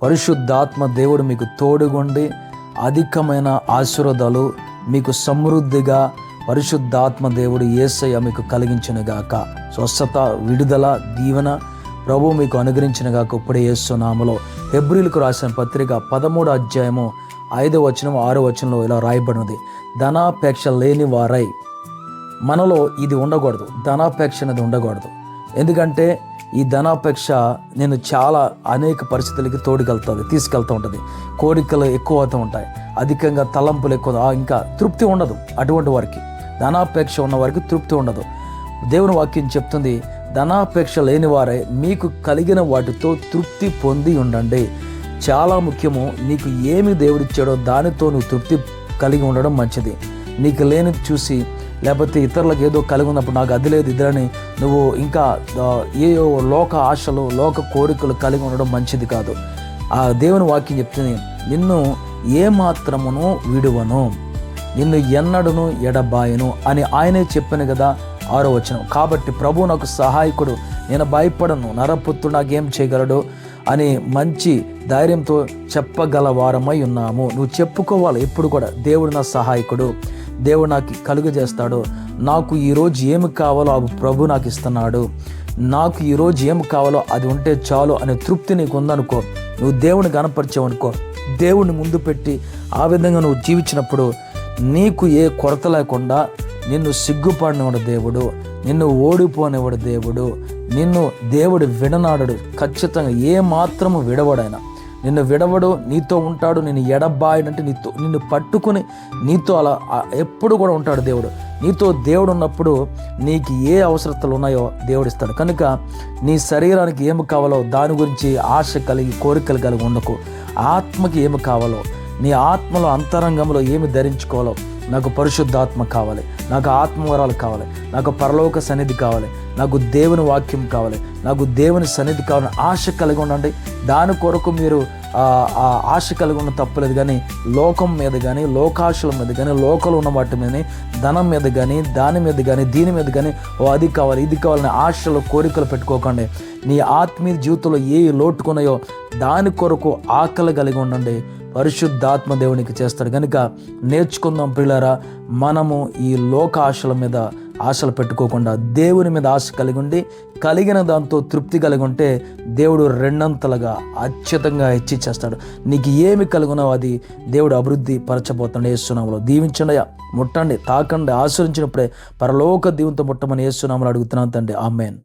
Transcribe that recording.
పరిశుద్ధాత్మ దేవుడు మీకు తోడుగుండి అధికమైన ఆశీర్వాదాలు మీకు సమృద్ధిగా పరిశుద్ధాత్మ దేవుడు యేసయ్య మీకు కలిగించునుగాక. స్వస్థత, విడుదల, దీవెన ప్రభు మీకు అనుగ్రహించునుగాక. ఇప్పుడే యేసు నామములో హెబ్రీయులకు రాసిన పత్రిక 13వ అధ్యాయము 5వ వచనం 6వ వచనంలో ఇలా రాయబడినది, ధనాపేక్ష లేని వారై. మనలో ఇది ఉండకూడదు, ధనాపేక్ష అనేది ఉండకూడదు. ఎందుకంటే ఈ ధనాపేక్ష నేను చాలా అనేక పరిస్థితులకి తీసుకెళ్తూ ఉంటుంది. కోరికలు ఎక్కువ అవుతూ ఉంటాయి, అధికంగా తలంపులు ఎక్కువ, ఇంకా తృప్తి ఉండదు. అటువంటి వారికి, ధనాపేక్ష ఉన్న వారికి తృప్తి ఉండదు. దేవుని వాక్యం చెప్తుంది, ధనాపేక్ష లేని వారే మీకు కలిగిన వాటితో తృప్తి పొంది ఉండండి. చాలా ముఖ్యము, నీకు ఏమి దేవుడిచ్చాడో దానితో నువ్వు తృప్తి కలిగి ఉండడం మంచిది. నీకు లేని చూసి లేకపోతే ఇతరులకు ఏదో కలిగి ఉన్నప్పుడు నాకు అది లేదు ఇదని నువ్వు ఇంకా ఏయో లోక ఆశలు, లోక కోరికలు కలిగి ఉండడం మంచిది కాదు. ఆ దేవుని వాక్యం చెప్తుంది, నిన్ను ఏమాత్రమును విడువను, నిన్ను ఎన్నడను ఎడబాయను అని ఆయనే చెప్పాను కదా, 6వ వచనం. కాబట్టి ప్రభు నాకు సహాయకుడు, నేను భయపడను, నరపుత్రుడు నాకేం చేయగలడు అని మంచి ధైర్యంతో చెప్పగల వారమై ఉన్నాము. నువ్వు చెప్పుకోవాలి ఎప్పుడు కూడా, దేవుడు నా సహాయకుడు, దేవుడు నాకు కలుగజేస్తాడు, నాకు ఈరోజు ఏమి కావాలో అవి ప్రభు నాకు ఇస్తున్నాడు, నాకు ఈరోజు ఏమి కావాలో అది ఉంటే చాలు అనే తృప్తి నీకు ఉందనుకో, నువ్వు దేవుని గణపరిచావనుకో, దేవుడిని ముందు పెట్టి ఆ విధంగా నువ్వు జీవించినప్పుడు నీకు ఏ కొరత లేకుండా, నిన్ను సిగ్గుపడినవాడు దేవుడు, నిన్ను ఓడిపోనివాడు దేవుడు, నిన్ను దేవుడు విడనాడడు. ఖచ్చితంగా ఏ మాత్రము విడవడాయన, నిన్ను విడవడు, నీతో ఉంటాడు. నిన్ను ఎడబాయడంటే నిన్ను పట్టుకుని నీతో అలా ఎప్పుడు కూడా ఉంటాడు దేవుడు. నీతో దేవుడు ఉన్నప్పుడు నీకు ఏ అవసరతలు ఉన్నాయో దేవుడు ఇస్తాడు. కనుక నీ శరీరానికి ఏమి కావాలో దాని గురించి ఆశ కలిగి కోరికలు కలిగి ఉండకు. ఆత్మకి ఏమి కావాలో, నీ ఆత్మలో అంతరంగంలో ఏమి ధరించుకోవాలో, నాకు పరిశుద్ధాత్మ కావాలి, నాకు ఆత్మవరాలు కావాలి, నాకు పరలోక సన్నిధి కావాలి, నాకు దేవుని వాక్యం కావాలి, నాకు దేవుని సన్నిధి కావాలని ఆశ కలిగి ఉండండి. దాని కొరకు మీరు ఆశ కలిగి ఉన్న తప్పలేదు. కానీ లోకం మీద కానీ, లోకాశల మీద కానీ, లోకంలో ఉన్న వాటి మీద, ధనం మీద కానీ, దాని మీద కానీ, దీని మీద కానీ, అది కావాలి ఇది కావాలని ఆశలు కోరికలు పెట్టుకోకండి. నీ ఆత్మీయ జీవితంలో ఏ లోటుకున్నాయో దాని కొరకు ఆకలి కలిగి ఉండండి. పరిశుద్ధాత్మ దేవునికి చేస్తాడు. కనుక నేర్చుకుందాం ప్రియులారా, మనము ఈ లోక ఆశల మీద ఆశలు పెట్టుకోకుండా దేవుని మీద ఆశ కలిగి ఉండి, కలిగిన దాంతో తృప్తి కలిగి ఉంటే దేవుడు రెండంతలుగా అత్యుతంగా హెచ్చిచ్చేస్తాడు. నీకు ఏమి కలిగినావో అది దేవుడు అభివృద్ధి పరచబోతాడు. యేసు నామములో దీవించండి, ముట్టండి, తాకండి, ఆశ్రయించినప్పుడే పరలోక దీవెనతో ముట్టమని యేసు నామములో అడుగుతున్నాను తండ్రి. ఆమేన్.